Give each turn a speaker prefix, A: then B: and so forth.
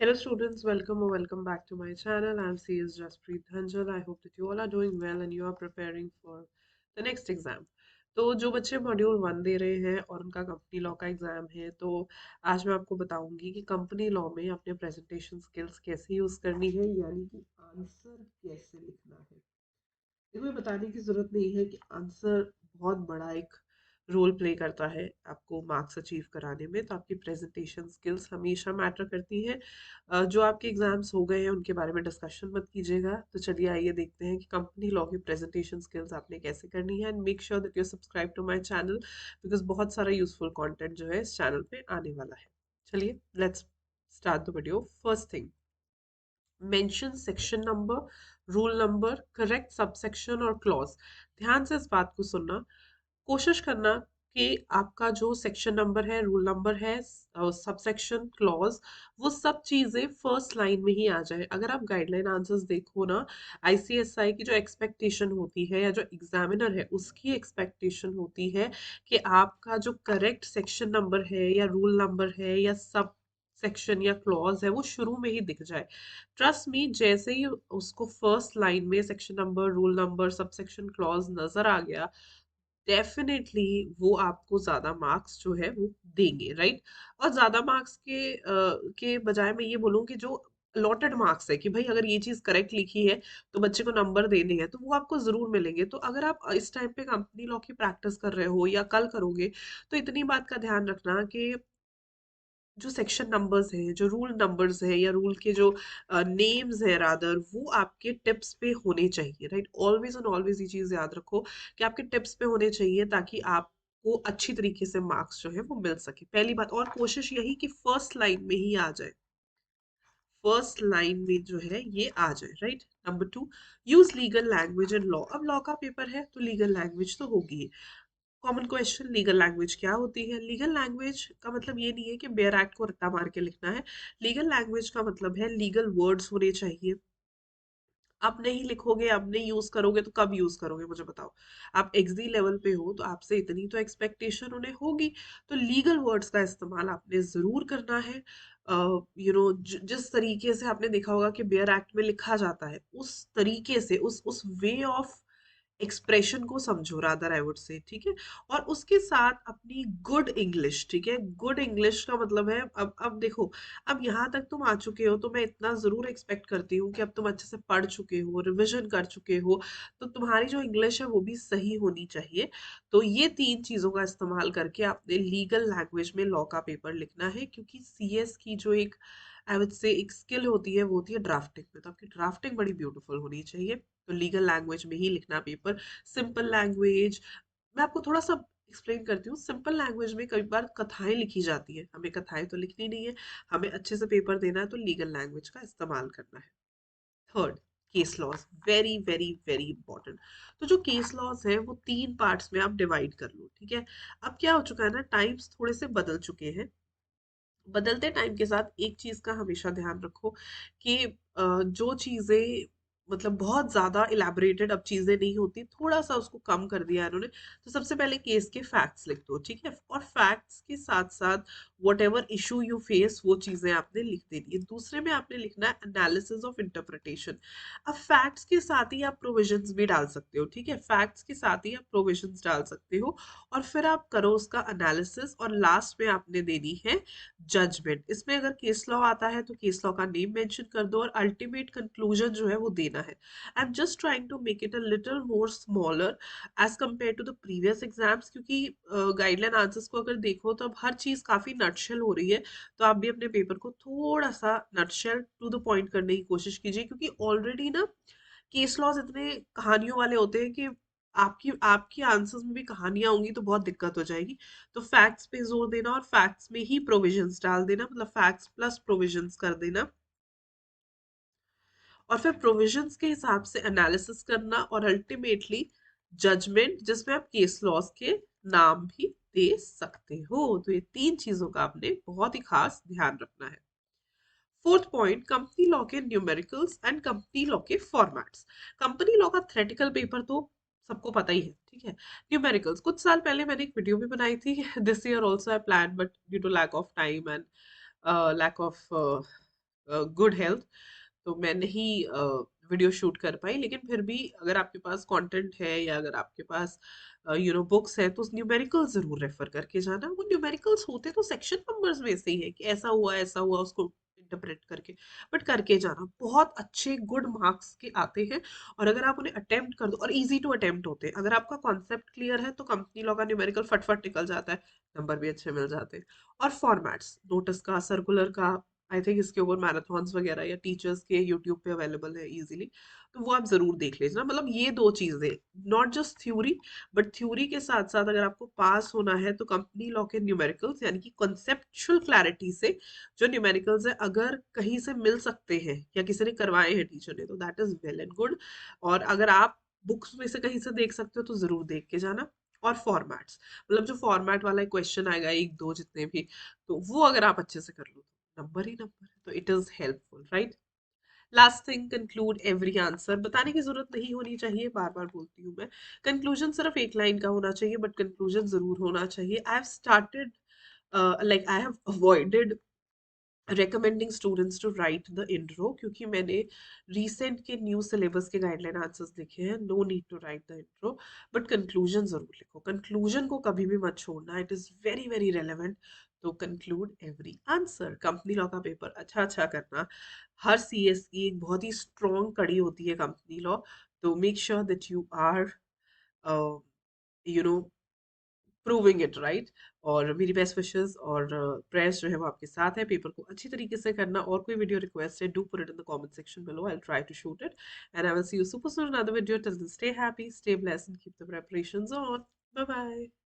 A: Hello students, welcome or welcome back to my channel. I'm CS Jaspreet Dhanjal. I hope that you all are doing well and you are preparing for the next exam. तो जो बच्चे module 1 दे रहे हैं और उनका company law का exam है, तो आज मैं आपको बताऊंगी कि कंपनी लॉ में अपने प्रेजेंटेशन स्किल्स कैसे यूज करनी है, यानी कि आंसर कैसे लिखना है। इसमें बताने की ज़रूरत नहीं है कि आंसर बहुत बड़ा एक रोल प्ले करता है आपको मार्क्स अचीव कराने में। तो आपकी प्रेजेंटेशन स्किल्स हमेशा मैटर करती हैं। जो आपके एग्जाम्स हो गए हैं उनके बारे में डिस्कशन मत कीजिएगा। तो चलिए आइए देखते हैं कि कंपनी लॉ की प्रेजेंटेशन स्किल्स आपने कैसे करनी है। And make sure that you subscribe to my channel, because बहुत सारा यूजफुल कंटेंट जो है इस चैनल पे आने वाला है। चलिए let's start the video. First thing, mention section number, rule number, correct subsection और क्लॉज। ध्यान से इस बात को सुनना, कोशिश करना कि आपका जो सेक्शन नंबर है, रूल नंबर है, सबसेक्शन, क्लॉज, वो सब चीजें फर्स्ट लाइन में ही आ जाए। अगर आप गाइडलाइन आंसर्स देखो ना, आईसीएसआई की जो एक्सपेक्टेशन होती है या जो एग्जामिनर है उसकी एक्सपेक्टेशन होती है कि आपका जो करेक्ट सेक्शन नंबर है या रूल नंबर है या सब सेक्शन या क्लॉज है वो शुरू में ही दिख जाए। ट्रस्ट मी, जैसे ही उसको फर्स्ट लाइन में section number, rule number, sub section, clause नजर आ गया, डेफिनेटली वो आपको ज्यादा मार्क्स जो है वो देंगे, राइट। और ज्यादा मार्क्स के बजाय मैं ये बोलूँ कि जो अलॉटेड मार्क्स है कि भाई अगर ये चीज करेक्ट लिखी है तो बच्चे को नंबर देने हैं, तो वो आपको जरूर मिलेंगे। तो अगर आप इस टाइम पे कंपनी लॉ की प्रैक्टिस कर रहे हो या कल करोगे, तो इतनी बात का ध्यान रखना कि जो सेक्शन नंबर्स हैं, जो रूल नंबर्स हैं या रूल के जो नेम्स हैं रादर, वो आपके टिप्स पे होने चाहिए, राइट। ऑलवेज एंड ऑलवेज ये चीज याद रखो कि आपके टिप्स पे होने चाहिए ताकि आपको अच्छी तरीके से मार्क्स जो है वो मिल सके। पहली बात, और कोशिश यही कि फर्स्ट लाइन में ही आ जाए, फर्स्ट लाइन में जो है ये आ जाए, right. Number 2, use legal language in law. अब लॉ का पेपर है तो लीगल लैंग्वेज तो होगी ही। कॉमन क्वेश्चन, लीगल लैंग्वेज क्या होती है? लीगल लैंग्वेज का मतलब ये नहीं है कि बेयर एक्ट को रट्टा मार के लिखना है। लीगल लैंग्वेज का मतलब है लीगल वर्ड्स होने चाहिए। आप नहीं लिखोगे, आप नहीं यूज करोगे तो कब यूज करोगे मुझे बताओ। आप एक्सडी लेवल पे हो तो आपसे इतनी तो एक्सपेक्टेशन उन्हें होगी। तो लीगल वर्ड्स का इस्तेमाल आपने जरूर करना है। जिस तरीके से आपने देखा होगा कि बेयर एक्ट में लिखा जाता है, उस तरीके से उस वे ऑफ एक्सप्रेशन को समझो, रादर आई वुड से, ठीक है। और उसके साथ अपनी गुड इंग्लिश, ठीक है। गुड इंग्लिश का मतलब है, अब देखो, अब यहाँ तक तुम आ चुके हो तो मैं इतना जरूर एक्सपेक्ट करती हूँ कि अब तुम अच्छे से पढ़ चुके हो, रिवीजन कर चुके हो, तो तुम्हारी जो इंग्लिश है वो भी सही होनी चाहिए। तो ये तीन चीजों का इस्तेमाल करके आपने लीगल लैंग्वेज में लॉ का पेपर लिखना है, क्योंकि सीएस की जो एक आई वुड से एक स्किल होती है वो होती है ड्राफ्टिंग में। तो आपकी ड्राफ्टिंग बड़ी ब्यूटीफुल होनी चाहिए। तो लीगल लैंग्वेज में ही लिखना पेपर। सिंपल लैंग्वेज, मैं आपको थोड़ा सा एक्सप्लेन करती हूँ। सिंपल लैंग्वेज में कई बार कथाएं लिखी जाती है, हमें कथाएं तो लिखनी नहीं है, हमें अच्छे से पेपर देना है, तो लीगल लैंग्वेज का इस्तेमाल करना है। Third, case laws, very very very important. तो जो केस लॉज है वो तीन पार्ट्स में आप डिवाइड कर लो, ठीक है। अब क्या हो चुका है ना, टाइम्स थोड़े से बदल चुके हैं। बदलते टाइम के साथ एक चीज का हमेशा ध्यान रखो कि जो चीजें मतलब बहुत ज्यादा इलेबोरेटेड अब चीजें नहीं होती, थोड़ा सा उसको कम कर दिया है इन्होंने। तो सबसे पहले केस के फैक्ट्स लिख दो, ठीक है। और फैक्ट्स के साथ साथ what ever issue you face वो चीजें आपने लिख देनी है। दूसरे में आपने लिखना है एनालिसिस ऑफ इंटरप्रिटेशन। अब फैक्ट्स के साथ ही आप प्रोविजंस भी डाल सकते हो, ठीक है। फैक्ट्स के साथ ही आप प्रोविजंस डाल सकते हो और फिर आप करो उसका एनालिसिस, और लास्ट में आपने देनी है जजमेंट। इसमें अगर केस लॉ आता है तो केस लॉ का नेम मेंशन कर दो, और अल्टीमेट कंक्लूजन जो है वो देना है। I am just trying to make it a little more smaller as compare to the previous exams, क्योंकि गाइडलाइन आंसर्स को अगर देखो तो अब हर चीज काफी नटशेल हो रही है। तो आप भी अपने पेपर को थोड़ा सा नटशेल टू द पॉइंट करने की कोशिश कीजिए, क्योंकि ऑलरेडी ना केस लॉज इतने कहानियों वाले होते हैं कि आपकी आपकी आंसर्स में भी कहानियां होंगी तो बहुत दिक्कत हो जाएगी। तो फैक्ट्स पे जोर देना और फैक्ट्स में ही प्रोविजंस डाल देना, मतलब फैक्ट्स प्लस प्रोविजंस कर देना। और फिर प्रोविजंस के हिसाब से एनालिसिस करना, और अल्टीमेटली जजमेंट, जिसमें आप केस लॉज के नाम भी दे सकते हो। तो ये तीन चीजों का आपने बहुत ही खास ध्यान रखना है। फोर्थ पॉइंट, कंपनी लॉ के न्यूमेरिकल्स एंड कंपनी लॉ के फॉर्मेट्स। कंपनी लॉ का थ्योरेटिकल पेपर तो सबको पता ही है, ठीक है। न्यूमेरिकल्स कुछ साल पहले मैंने एक वीडियो भी बनाई थी, this year also I plan, but due to lack of time and lack of good health, तो मैं नहीं वीडियो शूट कर पाई। लेकिन फिर भी अगर आपके पास कंटेंट है या अगर आपके पास बुक्स है तो उस न्यूमेरिकल्स जरूर रेफर करके जाना। वो न्यूमेरिकल्स होते तो सेक्शन नंबर्स में से ही है कि ऐसा हुआ उसको इंटरप्रेट करके, बट करके जाना बहुत अच्छे गुड मार्क्स के आते हैं। और अगर आप उन्हें अटेम्प्ट कर दो, और इजी टू अटेम्प्ट होते हैं, अगर आपका कॉन्सेप्ट क्लियर है तो कंपनी लॉ का न्यूमेरिकल फटफट निकल जाता है, नंबर भी अच्छे मिल जाते हैं। और फॉर्मेट्स नोटिस का, सर्कुलर का, आई थिंक इसके ऊपर मैराथन्स वगैरह या टीचर्स के यूट्यूब पे अवेलेबल है इजीली, तो वो आप जरूर देख लीजिए। मतलब ये दो चीजें, not just theory, but theory के साथ साथ अगर आपको पास होना है तो कंपनी लॉ के न्यूमेरिकल्स यानी कि कॉन्सेप्चुअल क्लैरिटी से जो न्यूमेरिकल्स है अगर कहीं से मिल सकते हैं या किसी ने करवाए हैं टीचर ने, तो that is well and good. और अगर आप बुक्स में से कहीं से देख सकते हो तो जरूर देख के जाना। और फॉर्मेट्स, मतलब जो फॉर्मेट वाला क्वेश्चन आएगा एक दो जितने भी, तो वो अगर आप अच्छे से कर लो तो नंबर ही नंबर है, तो it is helpful, right. Last thing, conclude every answer. बताने की जरूरत नहीं होनी चाहिए, बार बार बोलती हूँ मैं। कंक्लूजन सिर्फ एक लाइन का होना चाहिए, बट कंक्लूजन जरूर होना चाहिए। I have started, like I have avoided recommending students to write the intro, क्योंकि मैंने recent के न्यू सिलेबस के गाइडलाइन आंसर्स देखे हैं। No need to write the intro, but conclusion जरूर लिखो। कंक्लूजन को कभी भी मत छोड़ना, it is very very relevant. तो conclude every answer. Company law का पेपर अच्छा अच्छा करना, हर सीएस की एक बहुत ही स्ट्रॉन्ग कड़ी होती है कंपनी लॉ। तो make sure that you are you know proving it right. और मेरी बेस्ट विशेस और प्रेयर्स जो है वो आपके साथ है। पेपर को अच्छी तरीके से करना, और कोई वीडियो रिक्वेस्ट है, do put it in the comment section below, I will try to shoot it, and I will see you super soon in another video. Till then stay happy, stay blessed, and keep the preparations on. Bye bye.